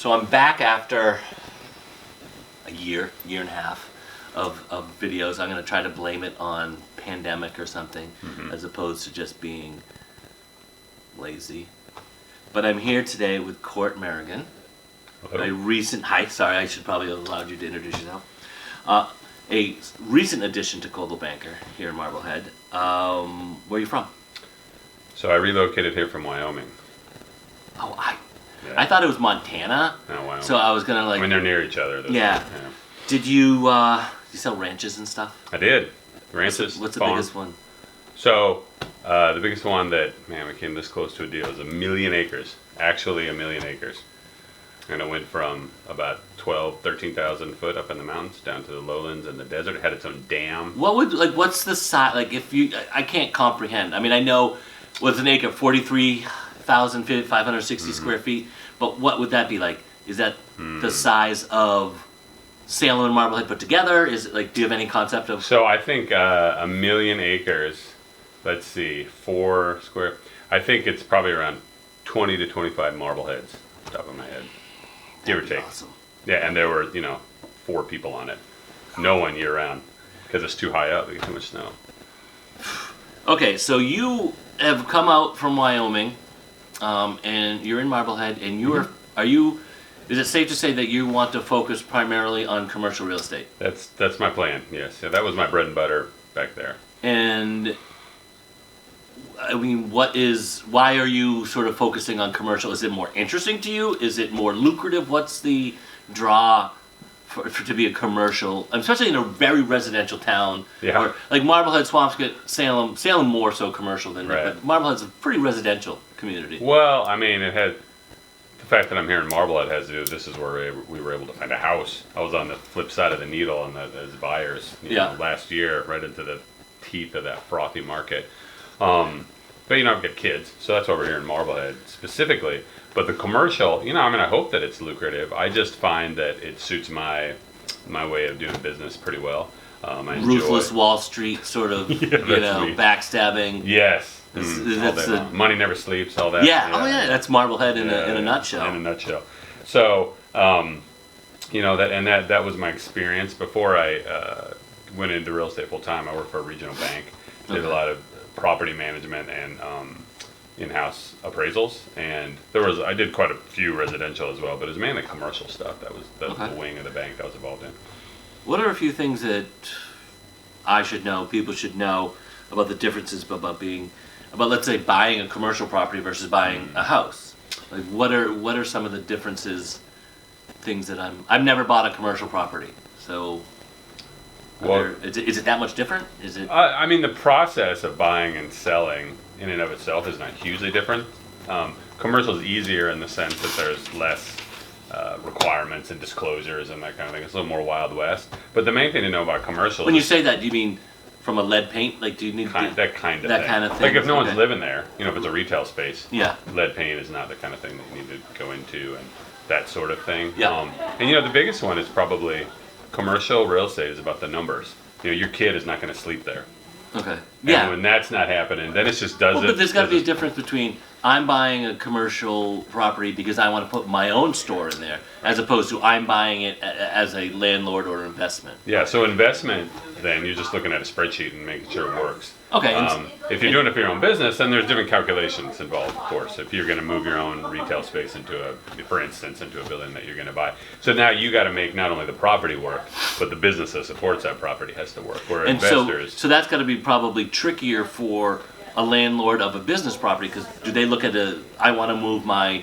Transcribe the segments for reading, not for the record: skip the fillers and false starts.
So I'm back after a year and a half of videos. I'm going to try to blame it on pandemic or something, as opposed to just being lazy. But I'm here today with Court Merrigan, a recent sorry, I should probably have allowed you to introduce yourself. A recent addition to Coldwell Banker here in Marblehead. Where are you from? So I relocated here from Wyoming. Oh, I thought it was Montana. No, Wyoming. So I was gonna I mean, they're near each other. Yeah. Did you sell ranches and stuff? I did. Ranches. What's the farm. biggest one? So the biggest one that we came this close to a deal is 1 million acres. Actually, 1 million acres. And it went from about 13,000 foot up in the mountains down to the lowlands and the desert. It had its own dam. What's the size? I can't comprehend. I mean, I know what's an acre, 43,560 square feet. But what would that be like? Is that the size of Salem and Marblehead put together? Is it do you have any concept of? So I think 1 million acres. Let's see, 4 square. I think it's probably around 20 to 25 Marbleheads, off the top of my head. Give or take. Awesome. Yeah, and there were 4 people on it. No one year round because it's too high up. We get too much snow. Okay, so you have come out from Wyoming, and you're in Marblehead, and are you? Is it safe to say that you want to focus primarily on commercial real estate? That's my plan. Yes, yeah, that was my bread and butter back there. And I mean, why are you sort of focusing on commercial? Is it more interesting to you? Is it more lucrative? What's the draw to be a commercial, especially in a very residential town? Yeah. Or, like Marblehead, Swampscott, Salem more so commercial than right. But Marblehead's a pretty residential community. Well, I mean, it had the fact that I'm here in Marblehead has to do. This is where we were able to find a house. I was on the flip side of the needle on as buyers. Last year, right into the teeth of that frothy market. But I've got kids, so that's why we're here in Marblehead specifically. But the commercial, I hope that it's lucrative. I just find that it suits my way of doing business pretty well. I Ruthless Wall Street sort of, backstabbing. Yes. That's money never sleeps. All that. Yeah. Oh yeah. That's Marblehead in a nutshell. In a nutshell. So, that was my experience before I went into real estate full time. I worked for a regional bank. Did a lot of property management and in-house appraisals, and I did quite a few residential as well, but it was mainly commercial stuff. That was the wing of the bank that I was involved in. What are a few things that I should know, people should know about the differences about let's say buying a commercial property versus buying a house? Like what are some of the differences, things that I've never bought a commercial property, so is it that much different? Is it? I mean, the process of buying and selling in and of itself is not hugely different. Commercial is easier in the sense that there's less requirements and disclosures and that kind of thing. It's a little more Wild West. But the main thing to know about commercial when you say that, do you mean from a lead paint? Like, do you need that kind of thing? Like if no one's living there, if it's a retail space, yeah, lead paint is not the kind of thing that you need to go into and that sort of thing. Yeah. And the biggest one is probably commercial real estate is about the numbers. Your kid is not going to sleep there. Okay. And when that's not happening, then it's just does it. But there's got to be a difference between I'm buying a commercial property because I want to put my own store in there, as opposed to I'm buying it as a landlord or investment. Yeah. So investment, then you're just looking at a spreadsheet and making sure it works. Okay. If you're doing it for your own business, then there's different calculations involved, of course. If you're going to move your own retail space for instance, into a building that you're going to buy. So now you got to make not only the property work, but the business that supports that property has to work. Where investors. So that's got to be probably trickier for a landlord of a business property, because do they look at I want to move my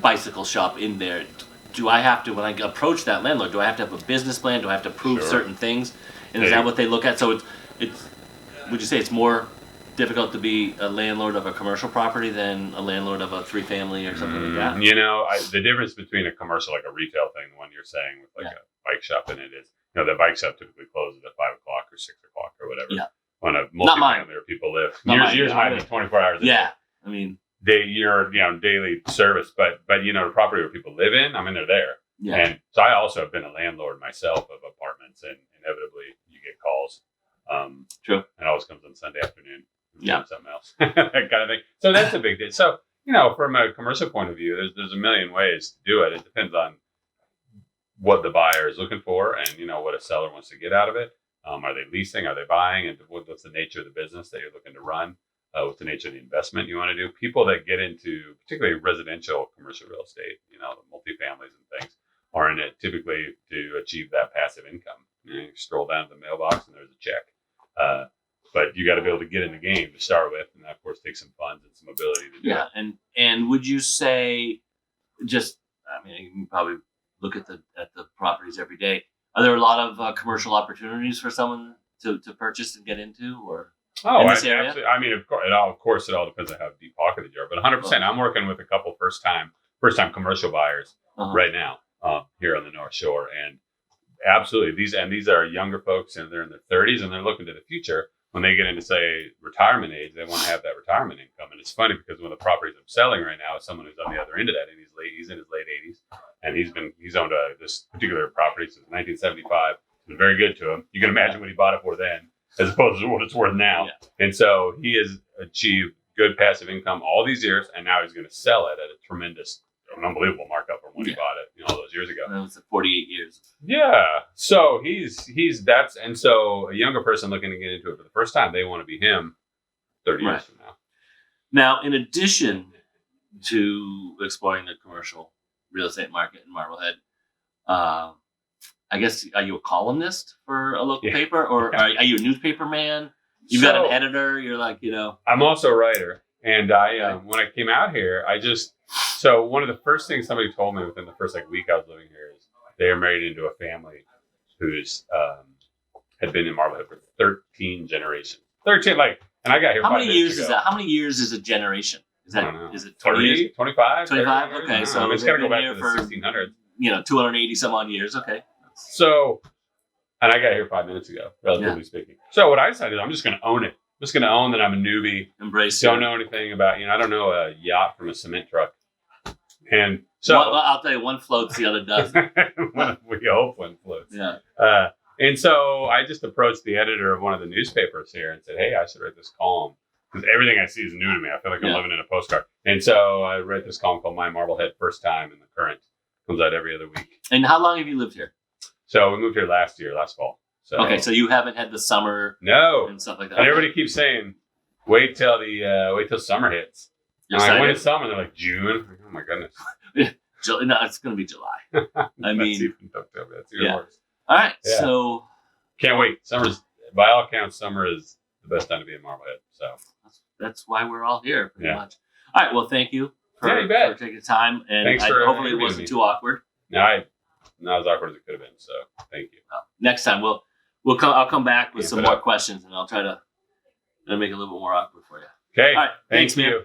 bicycle shop in there. Do I have to, when I approach that landlord, do I have to have a business plan? Do I have to prove certain things? And is that what they look at? So it's would you say it's more difficult to be a landlord of a commercial property than a landlord of a 3-family or something like that? The difference between a commercial, like a retail thing, the one you're saying with a bike shop in it is, the bike shop typically closes at 5 o'clock or 6 o'clock or whatever. Yeah. On a multifamily where people live. Yours might be 24 hours a day. Yeah. I mean, you're daily service, but the property where people live in, they're there. Yeah. And so I also have been a landlord myself of apartments, and inevitably you get calls. True. And it always comes on Sunday afternoon. Yeah. Something else. That kind of thing. So that's a big deal. So from a commercial point of view, there's a million ways to do it. It depends on what the buyer is looking for and, what a seller wants to get out of it. Are they leasing? Are they buying? And what's the nature of the business that you're looking to run? What's the nature of the investment you want to do? People that get into particularly residential commercial real estate, the multifamilies and things, are in it typically to achieve that passive income. You stroll down to the mailbox and there's a check. But you got to be able to get in the game to start with, and that, of course, takes some funds and some ability to do it. Yeah, and would you say, you can probably look at the properties every day. Are there a lot of commercial opportunities for someone to purchase and get into, or in this area? Absolutely. I mean, of course, it all depends on how deep pocketed you are. But 100%, I'm working with a couple first time commercial buyers right now here on the North Shore, and absolutely, these are younger folks, and they're in their 30s, and they're looking to the future. When they get into, say, retirement age, they want to have that retirement income. And it's funny because one of the properties I'm selling right now is someone who's on the other end of that, and he's in his late 80s, and he's owned this particular property since 1975. It's been very good to him. You can imagine what he bought it for then, as opposed to what it's worth now. Yeah. And so he has achieved good passive income all these years, and now he's going to sell it at an unbelievable markup from when he bought it, all those years ago. That was 48 years. Yeah. So and so a younger person looking to get into it for the first time, they want to be him 30 years from now. Now, in addition to exploring the commercial real estate market in Marblehead, I guess, are you a columnist for a local paper, or are you a newspaper man? You've got an editor. You're like, I'm also a writer. And when I came out here, so one of the first things somebody told me within the first week I was living here is they are married into a family who's had been in Marblehead for 13 generations. 13, and I got here. How many years is that? How many years is a generation? Is it 20 years? 25? 25? Okay, so it's got to go back to the 1600s. 280 some odd years. Okay. So, and I got here 5 minutes ago, relatively speaking. So what I decided is I'm just going to own it. I'm just going to own that I'm a newbie. Embrace it. Don't know anything about, I don't know a yacht from a cement truck. And so I'll tell you, one floats, the other doesn't. We hope one floats. Yeah. And so I just approached the editor of one of the newspapers here and said, hey, I should write this column because everything I see is new to me. I feel like I'm living in a postcard. And so I wrote this column called My Marblehead First Time in the Current. Comes out every other week. And how long have you lived here? So we moved here last fall. So, okay, so you haven't had the summer and stuff like that. And everybody keeps saying, wait till summer hits. I'm when is summer? They're like June. Oh my goodness. No, it's going to be July. I mean, that's even worse. All right, so can't wait. By all accounts, summer is the best time to be in Marblehead. So that's why we're all here, pretty much. All right, well, thank you for taking the time, and hopefully it wasn't too awkward. No, not as awkward as it could have been. So thank you. Next time I'll come back with some more questions, and I'll try to make it a little bit more awkward for you. Okay. All right. Thanks, man.